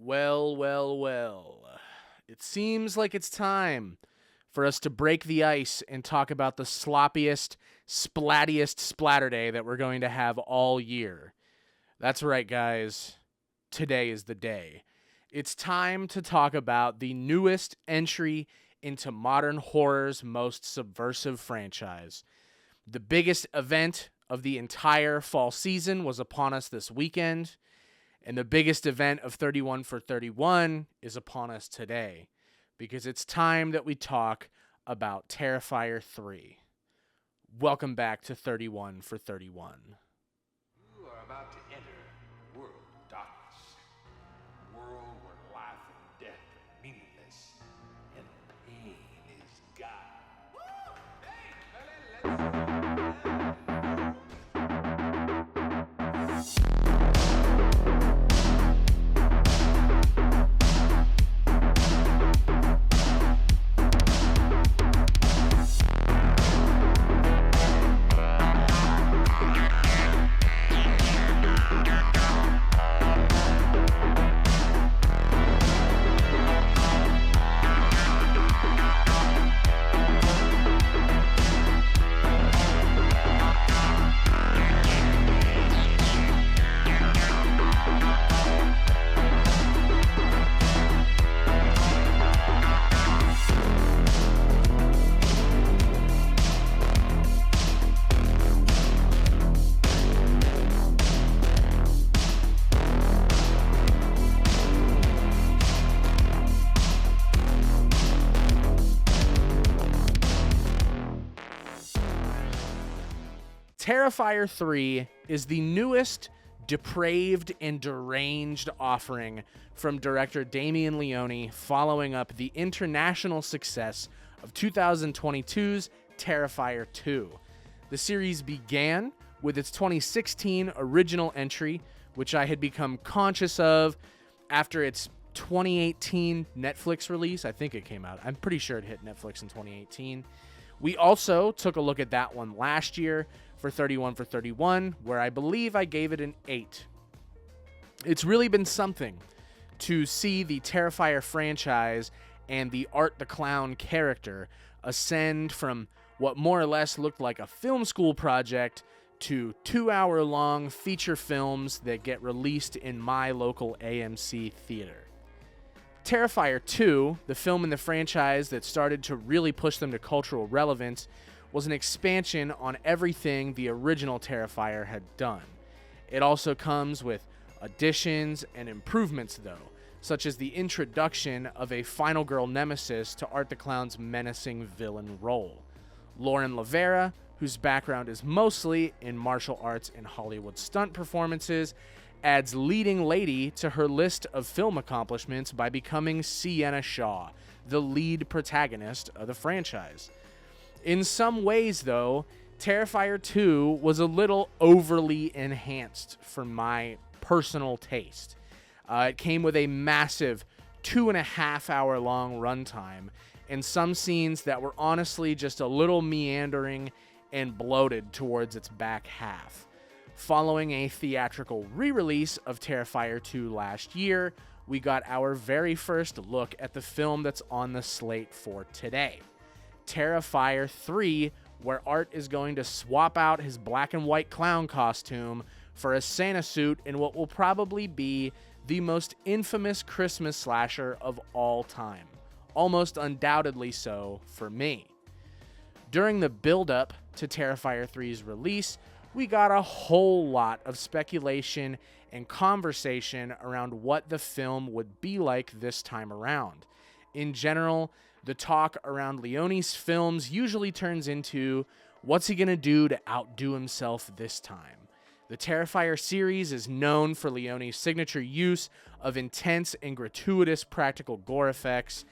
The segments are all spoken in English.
Well, well, well. It seems like it's time for us to break the ice and talk about the sloppiest, splattiest splatter day that we're going to have all year. That's right, guys. Today is the day. It's time to talk about the newest entry into modern horror's most subversive franchise. The biggest event of the entire fall season was upon us this weekend, and the biggest event of 31 for 31 is upon us today, because it's time that we talk about Terrifier 3. Welcome back to 31 for 31. You are about to enter a world of darkness, a world where life and death are meaningless, and pain is God. Woo! Hey, Terrifier 3 is the newest, depraved, and deranged offering from director Damien Leone following up the international success of 2022's Terrifier 2. The series began with its 2016 original entry, which I had become conscious of after its 2018 Netflix release. I think it came out. I'm pretty sure it hit Netflix in 2018. We also took a look at that one last year for 31 for 31, where I believe I gave it an 8. It's really been something to see the Terrifier franchise and the Art the Clown character ascend from what more or less looked like a film school project to 2-hour-long feature films that get released in my local AMC theater. Terrifier 2, the film in the franchise that started to really push them to cultural relevance, was an expansion on everything the original Terrifier had done. It also comes with additions and improvements, though, such as the introduction of a final girl nemesis to Art the Clown's menacing villain role. Lauren Lavera, whose background is mostly in martial arts and Hollywood stunt performances, adds leading lady to her list of film accomplishments by becoming Sienna Shaw, the lead protagonist of the franchise. In some ways, though, Terrifier 2 was a little overly enhanced for my personal taste. It came with a massive 2.5-hour-long runtime and some scenes that were honestly just a little meandering and bloated towards its back half. Following a theatrical re-release of Terrifier 2 last year, we got our very first look at the film that's on the slate for today. Terrifier 3, where Art is going to swap out his black and white clown costume for a Santa suit in what will probably be the most infamous Christmas slasher of all time. Almost undoubtedly so for me. During the build-up to Terrifier 3's release, we got a whole lot of speculation and conversation around what the film would be like this time around. In general, the talk around Leone's films usually turns into, what's he gonna do to outdo himself this time? The Terrifier series is known for Leone's signature use of intense and gratuitous practical gore effects.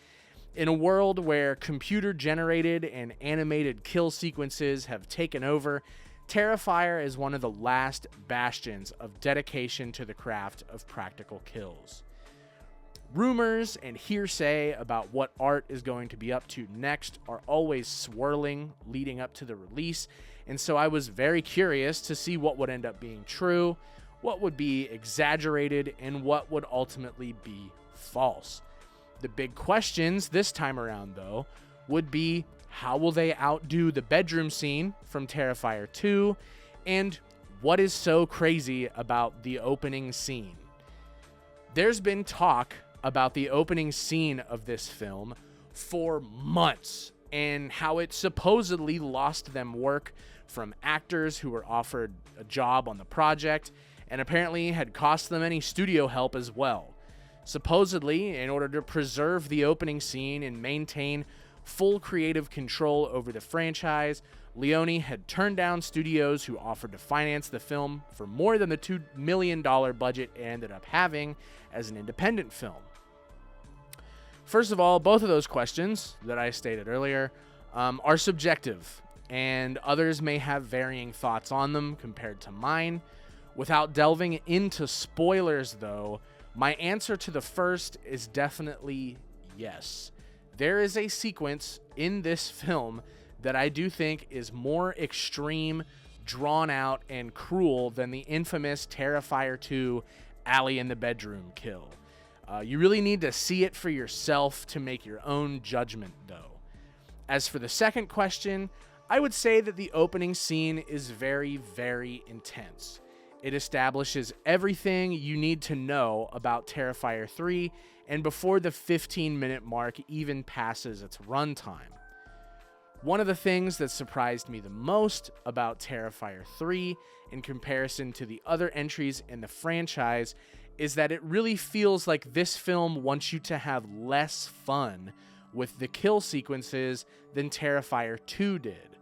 In a world where computer-generated and animated kill sequences have taken over, Terrifier is one of the last bastions of dedication to the craft of practical kills. Rumors and hearsay about what Art is going to be up to next are always swirling leading up to the release, and so I was very curious to see what would end up being true, what would be exaggerated, and what would ultimately be false. The big questions this time around, though, would be how will they outdo the bedroom scene from Terrifier 2, and what is so crazy about the opening scene? There's been talk about the opening scene of this film for months and how it supposedly lost them work from actors who were offered a job on the project and apparently had cost them any studio help as well. Supposedly, in order to preserve the opening scene and maintain full creative control over the franchise, Leone had turned down studios who offered to finance the film for more than the $2 million budget it ended up having as an independent film. First of all, both of those questions that I stated earlier are subjective, and others may have varying thoughts on them compared to mine. Without delving into spoilers, though, my answer to the first is definitely yes. There is a sequence in this film that I do think is more extreme, drawn out, and cruel than the infamous Terrifier 2 Alley in the bedroom kill. You really need to see it for yourself to make your own judgment, though. As for the second question, I would say that the opening scene is very, very intense. It establishes everything you need to know about Terrifier 3, and before the 15-minute mark even passes its runtime. One of the things that surprised me the most about Terrifier 3 in comparison to the other entries in the franchise is that it really feels like this film wants you to have less fun with the kill sequences than Terrifier 2 did.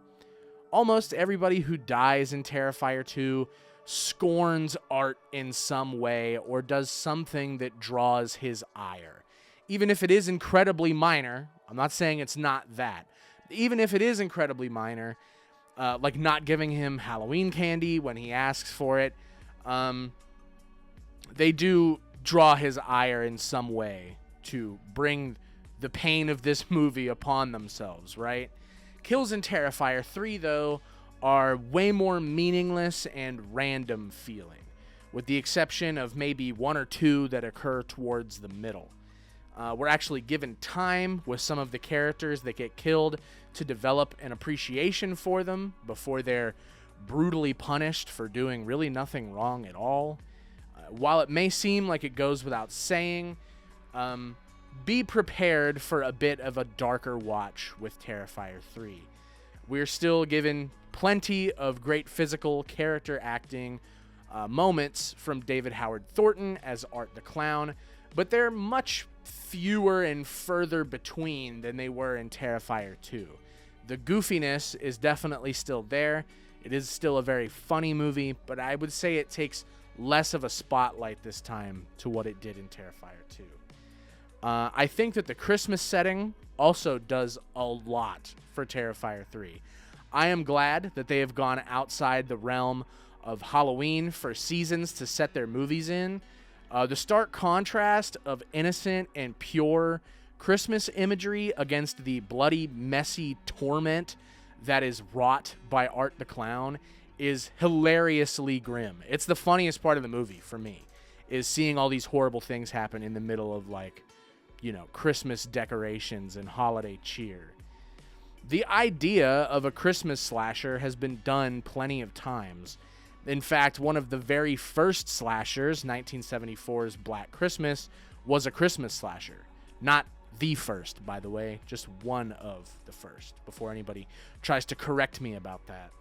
Almost everybody who dies in Terrifier 2 scorns art in some way or does something that draws his ire. Even if it is incredibly minor, I'm not saying it's not that. Even if it is incredibly minor, like not giving him Halloween candy when he asks for it, they do draw his ire in some way to bring the pain of this movie upon themselves, right? Kills in Terrifier 3, though, are way more meaningless and random feeling, with the exception of maybe one or two that occur towards the middle. We're actually given time with some of the characters that get killed to develop an appreciation for them before they're brutally punished for doing really nothing wrong at all. While it may seem like it goes without saying, be prepared for a bit of a darker watch with Terrifier 3. We're still given plenty of great physical character acting moments from David Howard Thornton as Art the Clown, but they're much fewer and further between than they were in Terrifier 2. The goofiness is definitely still there. It is still a very funny movie, but I would say it takes less of a spotlight this time to what it did in Terrifier 2. I think that the Christmas setting also does a lot for Terrifier 3. I am glad that they have gone outside the realm of Halloween for seasons to set their movies in. The stark contrast of innocent and pure Christmas imagery against the bloody, messy torment that is wrought by Art the Clown is hilariously grim. It's the funniest part of the movie for me, is seeing all these horrible things happen in the middle of, like, you know, Christmas decorations and holiday cheer. The idea of a Christmas slasher has been done plenty of times. In fact, one of the very first slashers, 1974's Black Christmas, was a Christmas slasher. Not the first, by the way, just one of the first, before anybody tries to correct me about that.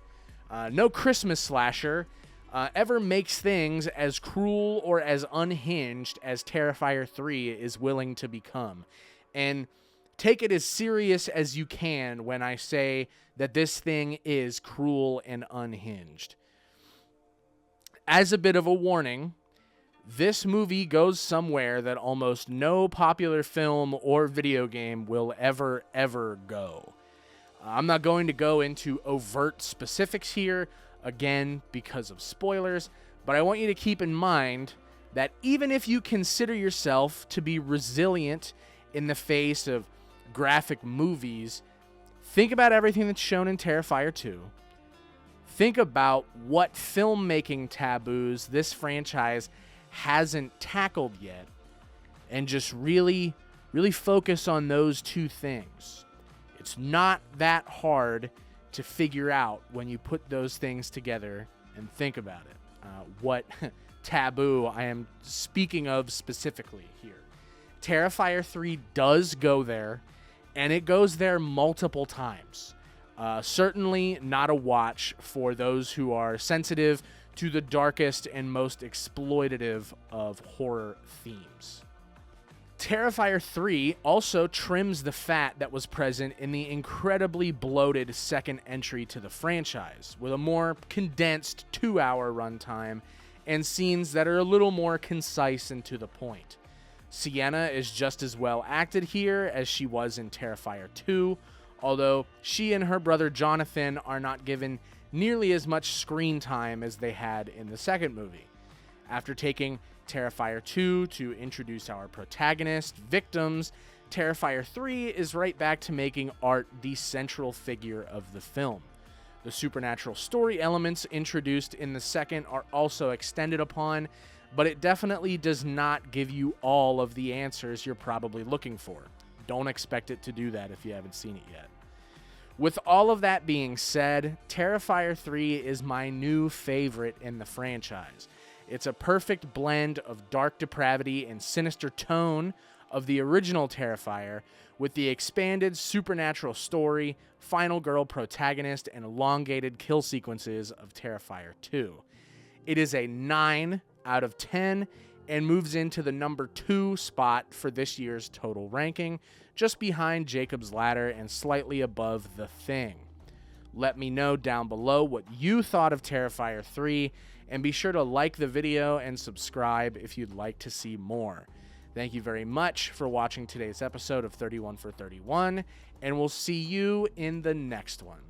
No Christmas slasher ever makes things as cruel or as unhinged as Terrifier 3 is willing to become. And take it as serious as you can when I say that this thing is cruel and unhinged. As a bit of a warning, this movie goes somewhere that almost no popular film or video game will ever go. I'm not going to go into overt specifics here, again, because of spoilers, but I want you to keep in mind that even if you consider yourself to be resilient in the face of graphic movies, think about everything that's shown in Terrifier 2. Think about what filmmaking taboos this franchise hasn't tackled yet, and just really focus on those two things. It's not that hard to figure out when you put those things together and think about it. What taboo I am speaking of specifically here. Terrifier 3 does go there, and it goes there multiple times. Certainly not a watch for those who are sensitive to the darkest and most exploitative of horror themes. Terrifier 3 also trims the fat that was present in the incredibly bloated second entry to the franchise, with a more condensed 2-hour runtime and scenes that are a little more concise and to the point. Sienna is just as well acted here as she was in Terrifier 2, although she and her brother Jonathan are not given nearly as much screen time as they had in the second movie. After taking Terrifier 2 to introduce our protagonist, victims, Terrifier 3 is right back to making art the central figure of the film. The supernatural story elements introduced in the second are also extended upon, but it definitely does not give you all of the answers you're probably looking for. Don't expect it to do that if you haven't seen it yet. With all of that being said, Terrifier 3 is my new favorite in the franchise. It's a perfect blend of dark depravity and sinister tone of the original Terrifier, with the expanded supernatural story, final girl protagonist, and elongated kill sequences of Terrifier 2. It is a 9 out of 10 and moves into the number 2 spot for this year's total ranking, just behind Jacob's Ladder and slightly above The Thing. Let me know down below what you thought of Terrifier 3, and be sure to like the video and subscribe if you'd like to see more. Thank you very much for watching today's episode of 31 for 31, and we'll see you in the next one.